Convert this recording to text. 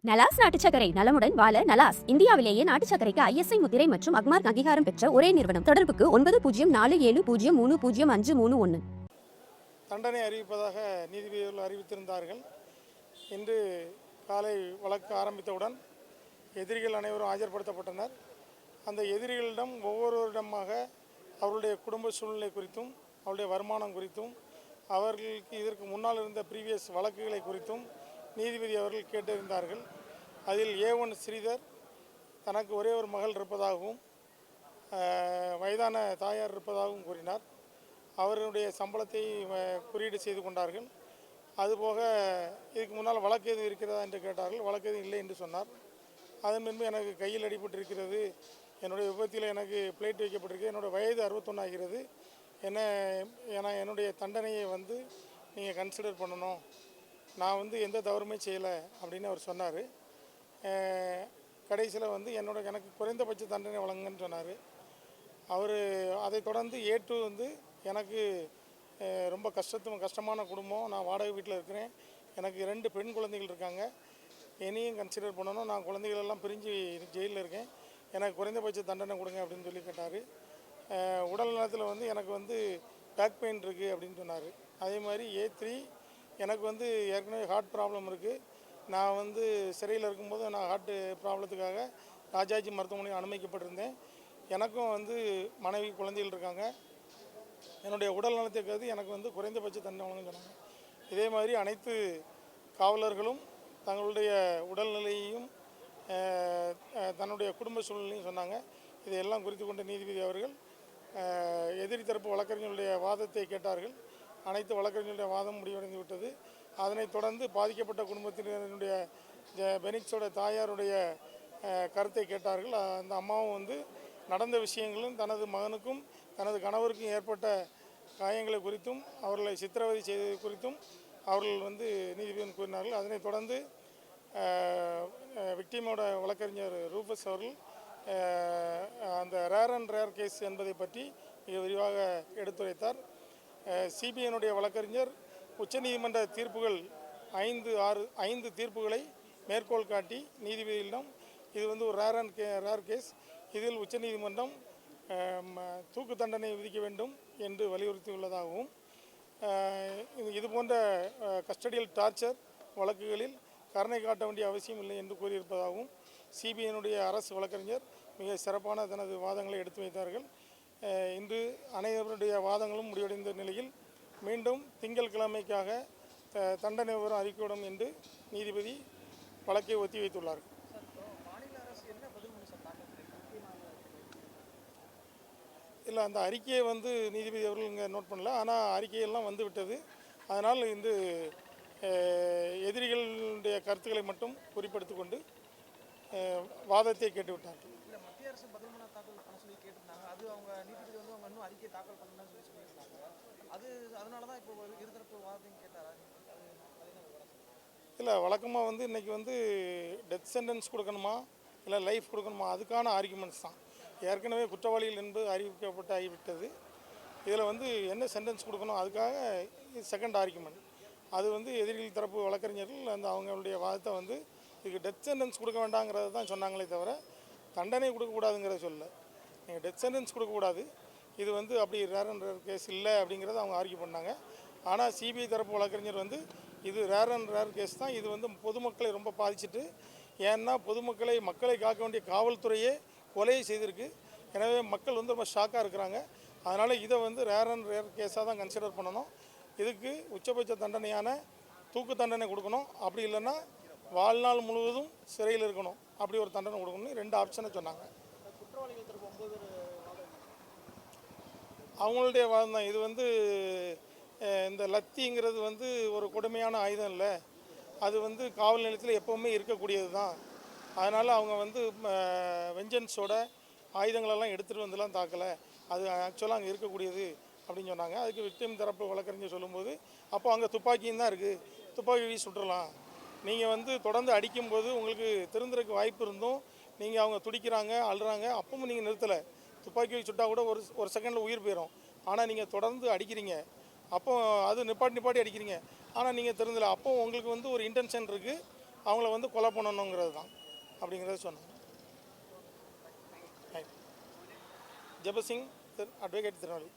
நலாஸ் நாட்டு சர்க்கரை நலமுடன் வாழ நலாஸ் இந்தியாவிலேயே நாட்டு சர்க்கரைக்கு ISI முத்திரை மற்றும் அக்மார்க் அங்கீகாரம் பெற்ற ஒரே நிறுவனம். தொடர்புக்கு 9047053531. தண்டனை அறிவிப்பதாக நீதிபதிகள் அறிவித்திருந்தார்கள். இன்று காலை வழக்கு ஆரம்பித்தவுடன் எதிரிகள் அனைவரும் ஆஜர்படுத்தப்பட்டனர். அந்த எதிரிகளிடம் ஒவ்வொருவரிடமாக அவருடைய குடும்ப சூழ்நிலை குறித்தும் அவருடைய வருமானம் குறித்தும் அவர்களுக்கு இதற்கு முன்னால் இருந்த ப்ரீவியஸ் வழக்குகளை குறித்தும் நீதிபதி அவர்கள் கேட்டிருந்தார்கள். அதில் A1 ஸ்ரீதர் தனக்கு ஒரே ஒரு மகள் இருப்பதாகவும் வயதான தாயார் இருப்பதாகவும் கூறினார். அவருடைய சம்பளத்தை குறியீடு செய்து கொண்டார்கள். அதுபோக இதுக்கு முன்னால் வழக்கு எதுவும் இருக்கிறதா என்று கேட்டார்கள். வழக்கு எதுவும் இல்லை என்று சொன்னார். அதன் பின்பு எனக்கு கையில் அடிபட்டிருக்கிறது, என்னுடைய விபத்தில் எனக்கு பிளேட் வைக்கப்பட்டிருக்கு, என்னோடய வயது 61 ஆகிறது, என்னுடைய தண்டனையை நீங்கள் கன்சிடர் பண்ணணும், நான் எந்த தவறுமே செய்யலை அப்படின்னு அவர் சொன்னார். கடைசியில் எனக்கு குறைந்தபட்ச தண்டனை வழங்குங்கன்னு சொன்னார். அவர் அதை தொடர்ந்து A2 எனக்கு ரொம்ப கஷ்டமான குடும்பம், நான் வாடகை வீட்டில் இருக்கிறேன், எனக்கு 2 பெண் குழந்தைகள் இருக்காங்க, என்னையும் கன்சிடர் பண்ணணும், நான் குழந்தைகளெல்லாம் பிரிஞ்சு ஜெயிலில் இருக்கேன், எனக்கு குறைந்தபட்ச தண்டனை கொடுங்க அப்படின்னு சொல்லி கேட்டார். உடல் நலத்தில் எனக்கு பேக் பெயின் இருக்குது அப்படின்னு சொன்னார். அதே மாதிரி A3 எனக்கு ஏற்கனவே ஹார்ட் ப்ராப்ளம் இருக்குது, நான் சிறையில் இருக்கும்போது நான் ஹார்ட் ப்ராப்ளத்துக்காக ராஜாஜி மருத்துவமனையில் அனுமதிக்கப்பட்டிருந்தேன், எனக்கும் மனைவி குழந்தைகள் இருக்காங்க, என்னுடைய உடல் நலத்தை கருதி எனக்கு குறைந்தபட்ச தண்டனை வழங்க சொன்னாங்க. இதே மாதிரி அனைத்து காவலர்களும் தங்களுடைய உடல்நிலையையும் தன்னுடைய குடும்ப சூழ்நிலையும் சொன்னாங்க. இதையெல்லாம் குறித்து கொண்ட நீதிபதி அவர்கள் எதிரி தரப்பு வழக்கறிஞர்களுடைய வாதத்தை கேட்டார்கள். அனைத்து வழக்கறிஞர்களுடைய வாதம் முடிவடைந்து விட்டது. அதனைத் தொடர்ந்து பாதிக்கப்பட்ட குடும்பத்தினருடைய பெனிக்ஸோட தாயாருடைய கருத்தை கேட்டார்கள். அந்த அம்மாவும் நடந்த விஷயங்களும் தனது மகனுக்கும் தனது கணவருக்கும் ஏற்பட்ட காயங்களை குறித்தும் அவர்களை சித்திரவதை செய்தது குறித்தும் அவர்கள் நீதிபதியின் கூறினார்கள். அதனைத் தொடர்ந்து விக்டிமோட வழக்கறிஞர் ரூபஸ் அவர்கள் அந்த ரேர் கேஸ் என்பதை பற்றி மிக விரிவாக எடுத்துரைத்தார். சிபிஐனுடைய வழக்கறிஞர் உச்சநீதிமன்ற தீர்ப்புகள் 5 தீர்ப்புகளை மேற்கோள் காட்டி நீதிபதிகளிடம் இது ஒரு ரேர் கேஸ், இதில் உச்சநீதிமன்றம் தூக்கு தண்டனை விதிக்க வேண்டும் என்று வலியுறுத்தியுள்ளதாகவும் இதுபோன்ற கஸ்டடியல் டார்ச்சர் வழக்குகளில் கருணை காட்ட வேண்டிய அவசியம் இல்லை என்று கூறியிருப்பதாகவும் சிபிஐனுடைய அரசு வழக்கறிஞர் மிக சிறப்பான தனது வாதங்களை எடுத்து வைத்தார்கள். இன்று அனைவருடைய வாதங்களும் முடிவடைந்த நிலையில் மீண்டும் திங்கட்கிழமைக்காக தண்டனை விவரம் அறிக்கையிடும் என்று நீதிபதி வழக்கை ஒத்தி வைத்துள்ளார். இல்லை, அந்த அறிக்கையை நீதிபதி அவர்கள் இங்கே நோட் பண்ணல, ஆனால் அறிக்கையெல்லாம் விட்டது. அதனால் எதிரிகளுடைய கருத்துக்களை மட்டும் குறிப்பிடுத்தி கொண்டு வாதத்தை கேட்டுவிட்டார்கள். இல்லை, வழக்கமாக இன்றைக்கி டெத் சென்டென்ஸ் கொடுக்கணுமா இல்லை லைஃப் கொடுக்கணுமா அதுக்கான ஆர்குமெண்ட்ஸ் தான். ஏற்கனவே குற்றவாளிகள் என்பது அறிவிக்கப்பட்டு ஆகிவிட்டது. இதில் என்ன சென்டென்ஸ் கொடுக்கணும் அதுக்காக செகண்ட் ஆர்குமெண்ட். அது எதிரிகள் தரப்பு வழக்கறிஞர்கள் அவங்களுடைய வாதத்தை இதுக்கு டெத் சென்டென்ஸ் கொடுக்க வேண்டாங்கிறத தான் சொன்னாங்களே தவிர தண்டனை கொடுக்கக்கூடாதுங்கிறத சொல்ல. நீங்கள் டெத் சென்டென்ஸ் கொடுக்கக்கூடாது, இது அப்படி ரேர் கேஸ் இல்லை அப்படிங்கிறத அவங்க ஆர்கியூ பண்ணாங்க. ஆனால் சிபிஐ தரப்பு வழக்கறிஞர் இது ரேர் கேஸ் தான், இது பொதுமக்களை ரொம்ப பாதிச்சுட்டு, ஏன்னா மக்களை காக்க வேண்டிய காவல்துறையே கொலையை செய்திருக்கு. எனவே மக்கள் ரொம்ப ஷாக்காக இருக்கிறாங்க. அதனால் இதை ரேர் கேஸாக தான் கன்சிடர் பண்ணணும். இதுக்கு உச்சபட்ச தண்டனையான தூக்கு தண்டனை கொடுக்கணும், அப்படி இல்லைன்னா வாழ்நாள் முழுவதும் சிறையில் இருக்கணும், அப்படி ஒரு தண்டனை கொடுக்கணும்னு 2 ஆப்ஷனை சொன்னாங்க. அவங்களுடைய வாதம் தான் இது. இந்த லத்திங்கிறது ஒரு கொடுமையான ஆயுதம் இல்லை, அது காவல் நிலையத்தில் எப்போவுமே இருக்கக்கூடியது தான். அதனால் அவங்க வெஞ்சன்ஸோட ஆயுதங்களெல்லாம் எடுத்துகிட்டு தாக்கலை, அது ஆக்சுவலாக அங்கே இருக்கக்கூடியது அப்படின்னு சொன்னாங்க. அதுக்கு விக்டிம் தரப்பு வழக்கறிஞர் சொல்லும்போது, அப்போ அங்கே துப்பாக்கியும் தான் இருக்குது, துப்பாக்கி வீசி சுட்டுறலாம், நீங்கள் தொடர்ந்து அடிக்கும்போது உங்களுக்கு திருந்துறதுக்கு வாய்ப்பு இருந்தும் நீங்கள் அவங்க துடிக்கிறாங்க அழுறாங்க, அப்பவும் நீங்கள் நிறுத்தலை, துப்பாக்கி வீசி சுட்டால் கூட ஒரு செகண்டில் உயிர் போயிடும், ஆனால் நீங்கள் தொடர்ந்து அடிக்கிறீங்க, அப்போ அது நிப்பாட்டி அடிக்கிறீங்க, ஆனால் நீங்கள் திருந்தலை, அப்போ உங்களுக்கு ஒரு இன்டென்ஷன் இருக்குது, அவங்கள வந்து கொலை பண்ணணுங்கிறது தான் அப்படிங்கிறத சொன்னாங்க. ஜெபசிங், அட்வொகேட், திருநெல்வேலி.